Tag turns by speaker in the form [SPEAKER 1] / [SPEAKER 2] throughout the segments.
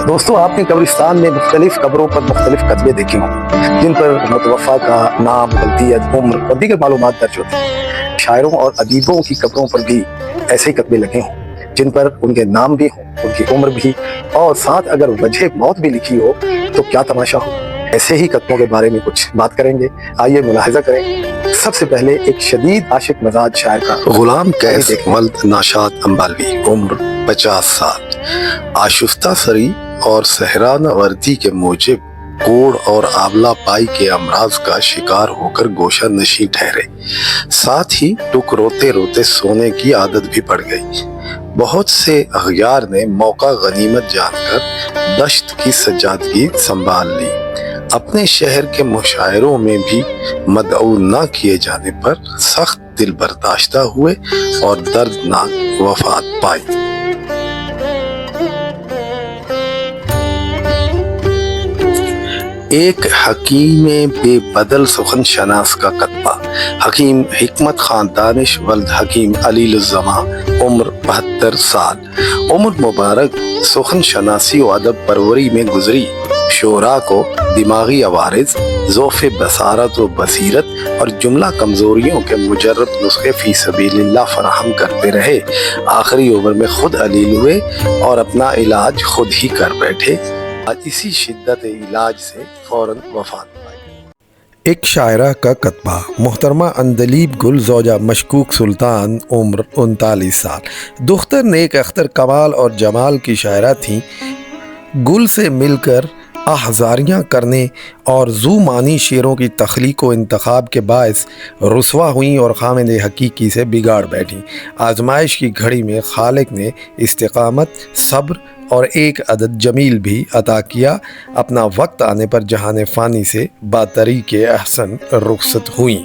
[SPEAKER 1] दोस्तों, आपने कब्रिस्तान में मुख्तलिफ कब्रों पर मुख्तलिफ कतबे देखे होंगे जिन पर मुतवफ़ा का नाम, गलतियत, उम्र और दीगर मालूमात दर्ज होती हैं। शायरों और अदीबों की कब्रों पर भी ऐसे ही कतबे लगे हों जिन पर उनके नाम भी हों, उनकी उम्र भी, और साथ अगर वजह मौत भी लिखी हो तो क्या तमाशा हो। ऐसे ही कतबों के बारे में कुछ बात करेंगे, आइए मुलाहिजा करें। सबसे पहले एक शदीद आशिक मजाज शायर का गुलाम कैस वल्द नाशाद अंबालवी, उम्र 50 साल, आशुफ्ता सरी और सहरान वर्दी के मूजिब कोड़ और आंवला पाई के अमराज का शिकार होकर गोशा नशी ठहरे। साथ ही टुक रोते रोते सोने की आदत भी पड़ गई। बहुत से अखियार ने मौका गनीमत जानकर दश्त की सज्जादगी संभाल ली। अपने शहर के मुशायरों में भी मदऊ न किए जाने पर सख्त दिल बर्दाश्ता हुए और दर्दनाक वफात पाई। एक हकीम बेबदल सुखन शनास का कतबा। हकीम हिकमत खान दानिश वल्द हकीम अलीलुज़्ज़मा, उम्र 72 साल। उम्र मुबारक सुखन शनासी व अदब परवरी में गुजरी। शोरा को दिमागी अवारिज, ज़ौफ़े बसारत व बसीरत और जुमला कमज़ोरियों के मुजर्रब नुस्खे फ़ी सबीलिल्लाह फराहम करते रहे। आखिरी उम्र में खुद अलील हुए और अपना इलाज खुद ही कर बैठे। इसी शिद्दत इलाज से फौरन वफात पाई।
[SPEAKER 2] एक शायरा का कतबा। मोहतरमा अंदलीब गुल ज़ौजा मशकूक सुल्तान, उम्र 39 साल। दुख्तर नेक अख्तर कमाल और जमाल की शायरा थीं। गुल से मिलकर आहजारियाँ करने और ज़ूमानी शेरों की तख्लीक व इंतखाब के बायस रुसवा हुई और खामिद हकीकी से बिगाड़ बैठी। आजमाइश की घड़ी में खालिक ने इस्तिकामत, सब्र और एक अदद जमील भी अता किया। अपना वक्त आने पर जहान फ़ानी से बातरी के अहसन रुखसत हुई।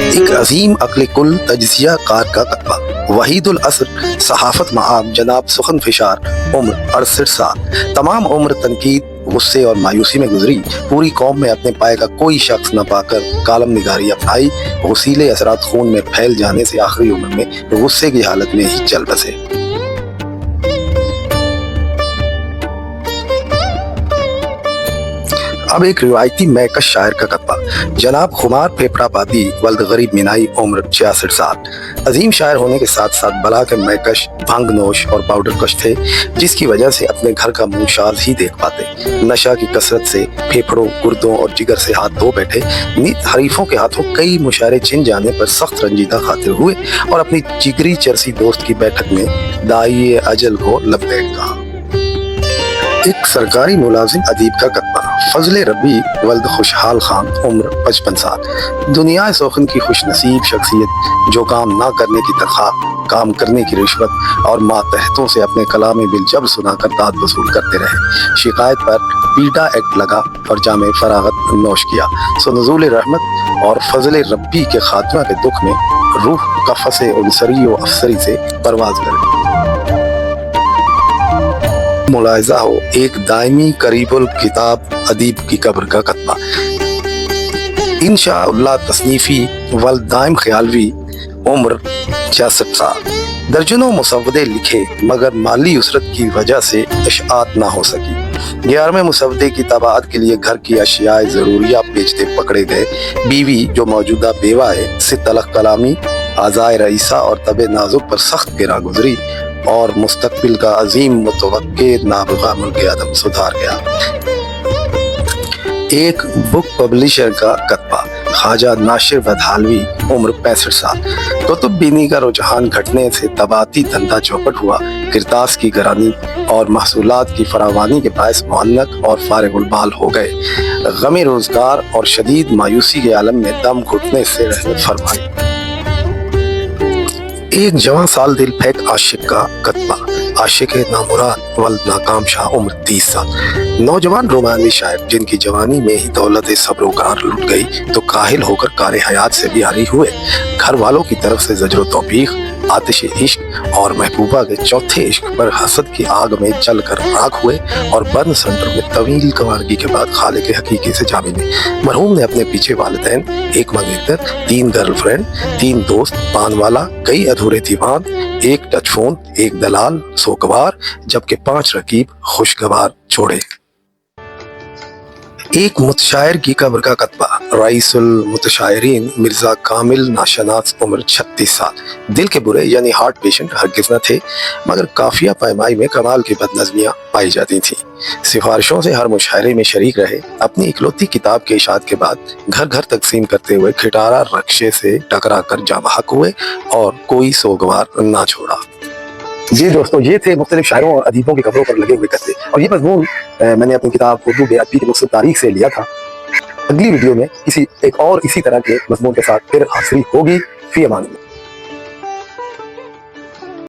[SPEAKER 1] एक अजीम अक्ल कुल तजज़िया कार का कतबा। वहीदुल असर सहाफ़त मआब जनाब सुखन फिशार, उम्र 68 साल। तमाम उम्र तनकीद, गुस्से और मायूसी में गुजरी। पूरी कौम में अपने पाए का कोई शख्स न पाकर कालम निगारी अपनाई। वसीले असरात खून में फैल जाने से आखिरी उम्र में गुस्से की हालत में ही चल बसे। अब एक रिवायती मैकश शायर का कतबा। जनाब खुमार फेफड़ाबादी वल्द गरीब मिनाई, उम्र 66 साल। अजीम शायर होने के साथ साथ बला के मैकश, भंग नोश और पाउडर कश थे, जिसकी वजह से अपने घर का मुंह शाज ही देख पाते। नशा की कसरत से फेफड़ों, गुर्दों और जिगर से हाथ धो बैठे। नित हरीफों के हाथों कई मुशायरे छिन जाने पर सख्त रंजीदा खातिर हुए और अपनी जिगरी चरसी दोस्त की बैठक में दाई अजल को लपेट कहा। एक सरकारी मुलाजिम अदीब का कतबा। फजले रब्बी वल्द खुशहाल खान, उम्र 55 साल। दुनिया सोखन की खुशनसीब शख्सियत जो काम ना करने की तनख्वाह, काम करने की रिश्वत और मातहतों से अपने कलाम बिलजब सुनाकर दाद वसूल करते रहे। शिकायत पर पीटा एक्ट लगा और जामे फरागत नोश किया। सो नज़ूल रहमत और फजले रब्बी के खात्मा के दुख में रूह कफ़से उनसरी व अफसरी से परवाज करे। मुलाहिजा हो एक दायमी करीबुल किताब अदीब की कब्र का कतबा। इंशाअल्लाह तसनीफी वल दाइम ख्यालवी, उम्र 66 साल। दर्जनों मुसव्वदे लिखे मगर माली उसरत की वजह से इशाअत ना हो सकी। 11वें मुसव्वदे की तबाअत के लिए घर की अशियाए ज़रूरिया बेचते पकड़े गए। बीवी जो मौजूदा बेवा है से तलख कलामी, आज़ाए रईसा और तबे नाजुक पर सख्त गिरा गुजरी और मुस्तकबिल का अजीम मुतवक्के नाबगा मुल्क आदम सुधार गया। एक बुक पब्लिशर का कतबा। ख्वाजा नासिर बदहालवी, उम्र 65 साल। कुतुब बीनी का रुझान घटने से तबाती धंधा चौपट हुआ। किरतास की गरानी और महसूलात की फरावानी के बायस मुअल्लक और फारिगुल बाल हो गए। गमे रोजगार और शदीद मायूसी के आलम में दम घुटने से रहमत फरमाई। एक जवां साल दिल फेंक आशिक का कतबा। आशिक नामुराद वल्द नाकाम शाह, उम्र 30 साल। नौजवान रोमानी शायर जिनकी जवानी में ही दौलत सब्रोकार लुट गई तो काहिल होकर कार हयात से भी आरी हुए। घर वालों की तरफ से ज़ज्र तौफीक, आतिश इश्क और महबूबा के चौथे इश्क पर हसद की आग में जल कर राख हुए और बर्न सेंटर में तवील कवारगी के बाद खालिक हकीकी से जा मिले। मरहूम ने अपने पीछे वालिदैन, एक मंगेतर, 3 गर्लफ्रेंड, 3 दोस्त, पान वाला, कई अधूरे दीवान, 1 टच फोन, 1 दलाल, सोकवार, जबकि 5 रकीब खुशगवार छोड़े। एक मुतशायर की कब्र का कतबा। रईसुल मुतशायरीन मिर्जा कामिल नाशनास, उम्र 36 साल। दिल के बुरे यानी हार्ट पेशेंट हरगिज़ न थे, मगर काफिया पैमाई में कमाल की बदनज़मियाँ पाई जाती थीं। सिफारिशों से हर मुशायरे में शरीक रहे। अपनी इकलौती किताब के इशात के बाद घर घर तकसीम करते हुए खिटारा रक्शे से टकरा कर जाबहक हुए और कोई सोगवार ना छोड़ा। जी दोस्तों, ये थे मुख्तलिफ शायरों और अदीबों की कब्रों पर लगे हुए कत्ले, और ये मज़मून मैंने अपनी किताब उर्दू बेअदबी की मुख्तलिफ तारीख से लिया था। अगली वीडियो में इसी तरह के मज़मून के साथ फिर हाज़िरी होगी। फी अमान अल्लाह।